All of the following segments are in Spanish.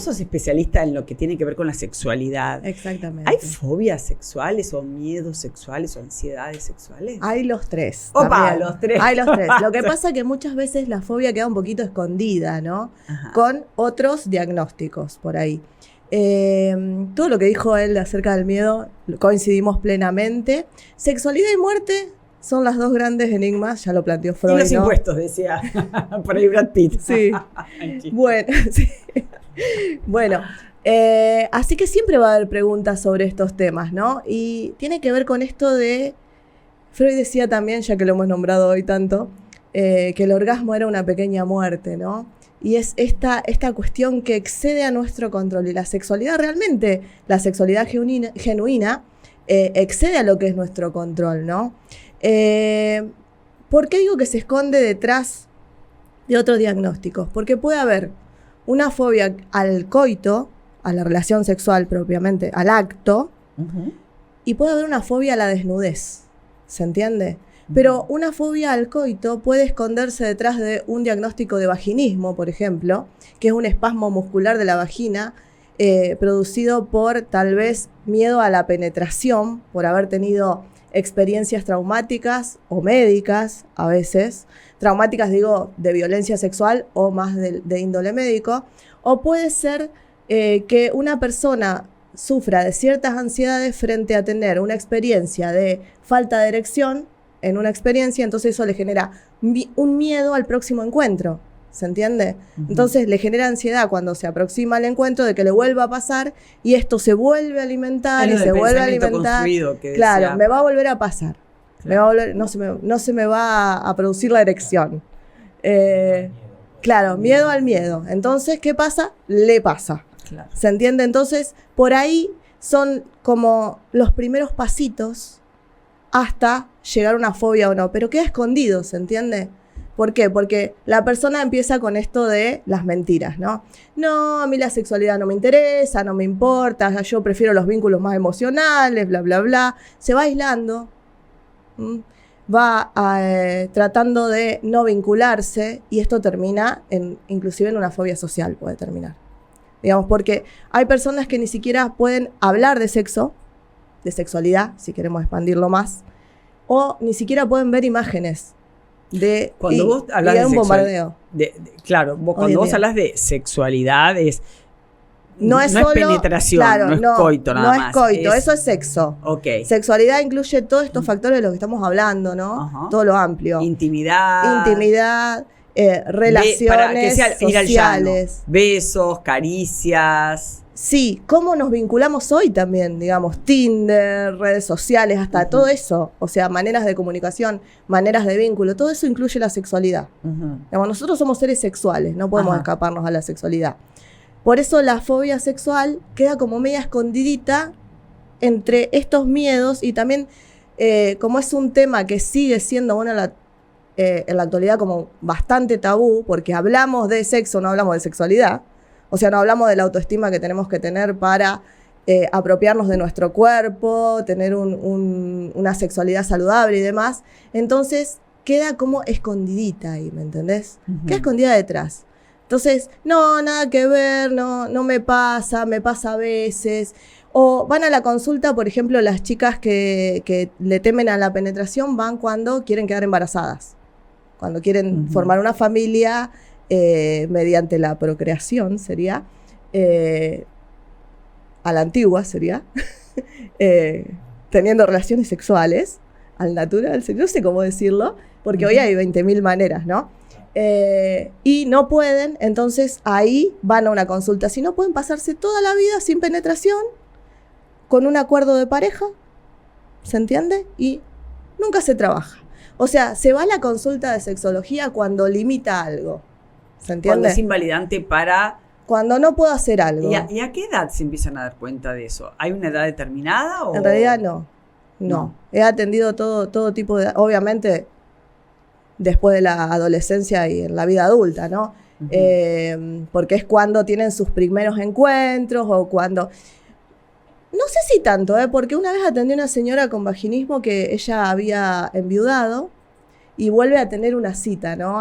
sos especialista en lo que tiene que ver con la sexualidad. Exactamente. ¿Hay fobias sexuales o miedos sexuales o ansiedades sexuales? Hay los tres. ¡Opa! También. Los tres. Hay los tres. Lo que pasa es que muchas veces la fobia queda un poquito escondida, ¿no? Ajá. Con otros diagnósticos por ahí. Todo lo que dijo él acerca del miedo coincidimos plenamente. Sexualidad y muerte son las dos grandes enigmas, ya lo planteó Freud. Y los ¿no? impuestos, decía por ahí Brad Pitt. Sí. Bueno, sí. Bueno, así que siempre va a haber preguntas sobre estos temas, ¿no? Y tiene que ver con esto de, Freud decía también, ya que lo hemos nombrado hoy tanto, que el orgasmo era una pequeña muerte, ¿no? Y es esta cuestión que excede a nuestro control. Y la sexualidad realmente, la sexualidad genuina, excede a lo que es nuestro control, ¿no? ¿Por qué digo que se esconde detrás de otros diagnósticos? Porque puede haber una fobia al coito, a la relación sexual propiamente, al acto, y puede haber una fobia a la desnudez, ¿se entiende? Pero una fobia al coito puede esconderse detrás de un diagnóstico de vaginismo, por ejemplo, que es un espasmo muscular de la vagina producido por tal vez miedo a la penetración, por haber tenido experiencias traumáticas o médicas a veces, traumáticas digo de violencia sexual o más de índole médico, o puede ser que una persona sufra de ciertas ansiedades frente a tener una experiencia de falta de erección en una experiencia, entonces eso le genera un miedo al próximo encuentro, ¿se entiende? Entonces le genera ansiedad cuando se aproxima al encuentro de que le vuelva a pasar y esto se vuelve a alimentar y se vuelve a alimentar. Claro, me va a volver a pasar. Claro. Me va a volver, no se me va a producir la erección. Claro, miedo al miedo. Entonces, ¿qué pasa? Le pasa. Claro. ¿Se entiende? Entonces, por ahí son como los primeros pasitos hasta llegar a una fobia o no, pero queda escondido, ¿se entiende? ¿Por qué? Porque la persona empieza con esto de las mentiras, ¿no? No, a mí la sexualidad no me interesa, no me importa, yo prefiero los vínculos más emocionales, bla, bla, bla. Se va aislando, va tratando de no vincularse y esto termina, inclusive en una fobia social puede terminar. Digamos, porque hay personas que ni siquiera pueden hablar de sexo, de sexualidad, si queremos expandirlo más, o ni siquiera pueden ver imágenes de cuando vos hablas de un bombardeo. Claro, cuando vos hablas de sexualidad no es solo penetración, claro, no es coito nada más. No es coito, eso es sexo. Okay. Sexualidad incluye todos estos factores de los que estamos hablando, ¿no? Todo lo amplio. Intimidad, relaciones sociales. Besos, caricias. Sí, cómo nos vinculamos hoy también, digamos, Tinder, redes sociales, hasta todo eso. O sea, maneras de comunicación, maneras de vínculo, todo eso incluye la sexualidad. Digamos, nosotros somos seres sexuales, no podemos escaparnos a la sexualidad. Por eso la fobia sexual queda como media escondidita entre estos miedos y también como es un tema que sigue siendo en la actualidad como bastante tabú, porque hablamos de sexo, no hablamos de sexualidad. O sea, no hablamos de la autoestima que tenemos que tener para apropiarnos de nuestro cuerpo, tener una sexualidad saludable y demás. Entonces, queda como escondidita ahí, ¿me entendés? Queda escondida detrás. Entonces, no, nada que ver, no me pasa a veces. O van a la consulta, por ejemplo, las chicas que le temen a la penetración van cuando quieren quedar embarazadas. Cuando quieren formar una familia mediante la procreación, sería, a la antigua sería, teniendo relaciones sexuales, al natural, no sé cómo decirlo, porque hoy hay 20.000 maneras, ¿no? Y no pueden, entonces ahí van a una consulta. Si no, pueden pasarse toda la vida sin penetración, con un acuerdo de pareja, ¿se entiende? Y nunca se trabaja. O sea, se va a la consulta de sexología cuando limita algo. ¿Se entiende? Cuando es invalidante para... Cuando no puedo hacer algo. ¿Y a qué edad se empiezan a dar cuenta de eso? ¿Hay una edad determinada? ¿O? En realidad no. He atendido todo tipo de... Obviamente, después de la adolescencia y en la vida adulta, ¿no? Porque es cuando tienen sus primeros encuentros o cuando... No sé si tanto, porque una vez atendí a una señora con vaginismo que ella había enviudado y vuelve a tener una cita, ¿no?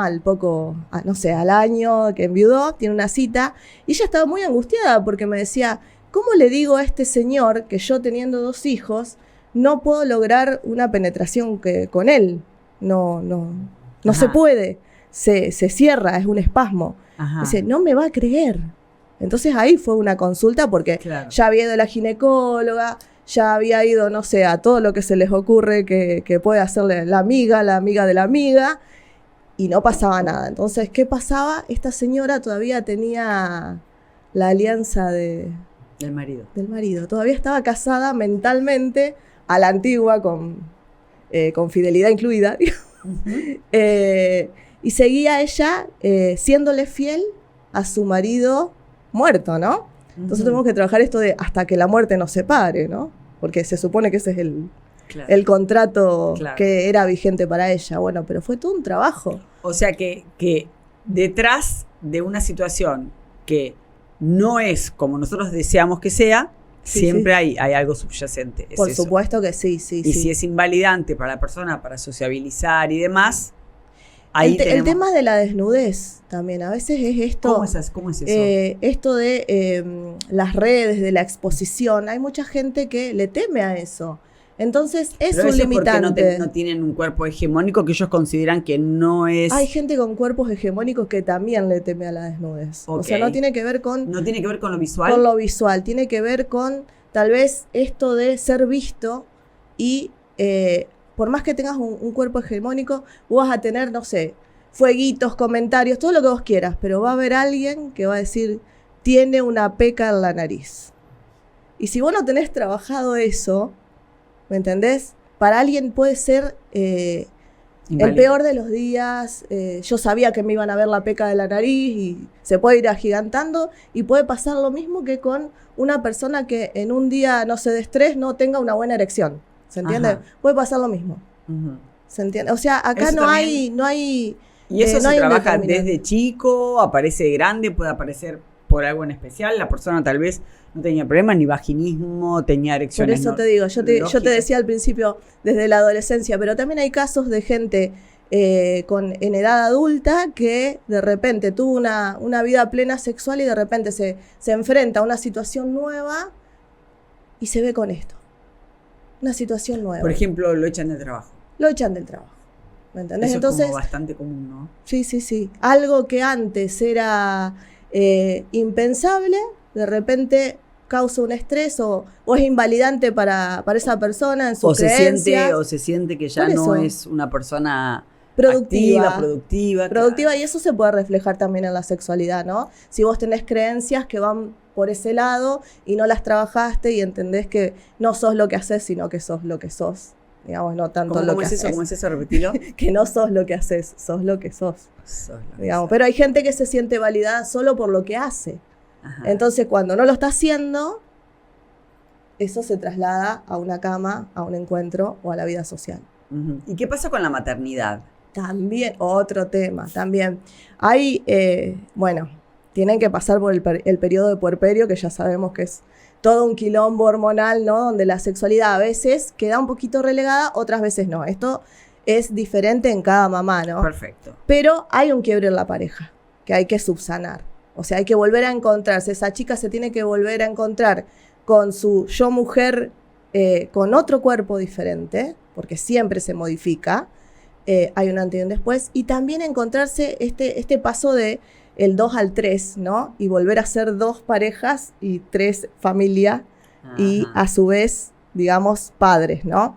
No sé, al año que enviudó, tiene una cita, y ella estaba muy angustiada porque me decía, ¿cómo le digo a este señor que yo teniendo 2 hijos no puedo lograr una penetración con él? No se puede, se cierra, es un espasmo. Ajá. Dice, no me va a creer. Entonces ahí fue una consulta porque ya había ido a la ginecóloga, ya había ido, no sé, a todo lo que se les ocurre que puede hacerle la amiga de la amiga, y no pasaba nada. Entonces, ¿qué pasaba? Esta señora todavía tenía la alianza del marido. Todavía estaba casada mentalmente a la antigua, con fidelidad incluida. Y seguía ella siéndole fiel a su marido muerto, ¿no? Entonces tenemos que trabajar esto de hasta que la muerte nos separe, ¿no? Porque se supone que ese es el contrato que era vigente para ella. Bueno, pero fue todo un trabajo. O sea que detrás de una situación que no es como nosotros deseamos que sea, siempre hay algo subyacente. Por supuesto que sí. Y si es invalidante para la persona, para sociabilizar y demás... El tema de la desnudez también, a veces es esto. ¿Cómo es eso? Esto de las redes, de la exposición. Hay mucha gente que le teme a eso. Entonces es un limitante. Porque no tienen un cuerpo hegemónico que ellos consideran que no es. Hay gente con cuerpos hegemónicos que también le teme a la desnudez. Okay. O sea, no tiene que ver con. No tiene que ver con lo visual. Con lo visual, tiene que ver con tal vez esto de ser visto y por más que tengas un cuerpo hegemónico, vos vas a tener, no sé, fueguitos, comentarios, todo lo que vos quieras, pero va a haber alguien que va a decir, tiene una peca en la nariz. Y si vos no tenés trabajado eso, ¿me entendés? Para alguien puede ser el peor de los días. Yo sabía que me iban a ver la peca de la nariz y se puede ir agigantando, y puede pasar lo mismo que con una persona que en un día, no sé, de estrés no tenga una buena erección. ¿Se entiende? Ajá. Puede pasar lo mismo. ¿Se entiende? O sea, acá no hay... ¿Y eso se trabaja desde chico? ¿Aparece grande? ¿Puede aparecer por algo en especial? La persona tal vez no tenía problemas, ni vaginismo, tenía erecciones. Por eso te digo, yo te decía al principio desde la adolescencia, pero también hay casos de gente en edad adulta que de repente tuvo una vida plena sexual y de repente se enfrenta a una situación nueva y se ve con esto. Una situación nueva. Por ejemplo, lo echan del trabajo. Lo echan del trabajo. ¿Me entendés? Eso Entonces, es como bastante común, ¿no? Sí. Algo que antes era impensable, de repente causa un estrés o es invalidante para esa persona en sus creencias. O se siente que ya no es una persona productiva, Claro. Y eso se puede reflejar también en la sexualidad, ¿no? Si vos tenés creencias que van por ese lado y no las trabajaste y entendés que no sos lo que haces, sino que sos lo que sos. Digamos, no tanto lo que haces. ¿Cómo es eso? Repetilo. Que no sos lo que haces, sos lo que sos. Digamos. Pero hay gente que se siente validada solo por lo que hace. Ajá. Entonces, cuando no lo está haciendo, eso se traslada a una cama, a un encuentro o a la vida social. Uh-huh. ¿Y qué pasa con la maternidad? También, otro tema, también. Hay, tienen que pasar por el periodo de puerperio, que ya sabemos que es todo un quilombo hormonal, ¿no? Donde la sexualidad a veces queda un poquito relegada, otras veces no. Esto es diferente en cada mamá, ¿no? Perfecto. Pero hay un quiebre en la pareja que hay que subsanar. O sea, hay que volver a encontrarse. Esa chica se tiene que volver a encontrar con su yo mujer, con otro cuerpo diferente, porque siempre se modifica. Hay un antes y un después. Y también encontrarse este paso de el 2 al 3, ¿no? Y volver a ser 2 parejas y 3 familias. Ajá. Y a su vez, digamos, padres, ¿no?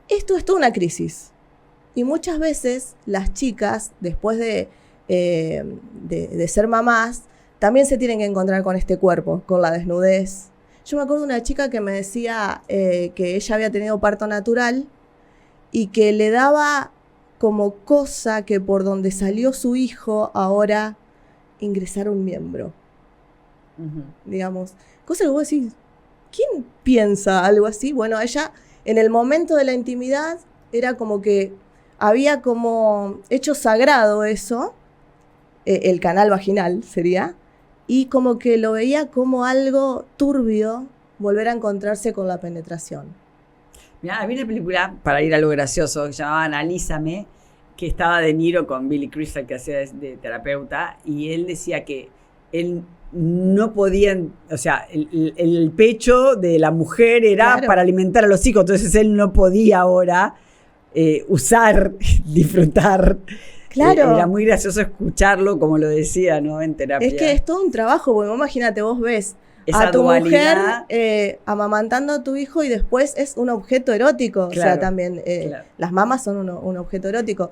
Esto es toda una crisis. Y muchas veces las chicas, después de ser mamás, también se tienen que encontrar con este cuerpo, con la desnudez. Yo me acuerdo de una chica que me decía que ella había tenido parto natural y que le daba como cosa que por donde salió su hijo ahora ingresar un miembro. Uh-huh. Digamos, cosa que vos decís, ¿quién piensa algo así? Bueno, ella en el momento de la intimidad era como que había como hecho sagrado eso, el canal vaginal sería, y como que lo veía como algo turbio volver a encontrarse con la penetración. Mirá, había una película, para ir a lo gracioso, que se llamaba Analízame, que estaba De Niro con Billy Crystal, que hacía de terapeuta, y él decía que él no podía, o sea, el pecho de la mujer era para alimentar a los hijos, entonces él no podía ahora usar, disfrutar. Claro. Era muy gracioso escucharlo, como lo decía, ¿no? En terapia. Es que es todo un trabajo, porque imagínate, vos ves esa a tu dualidad, mujer amamantando a tu hijo y después es un objeto erótico. Claro, o sea, también las mamas son un objeto erótico.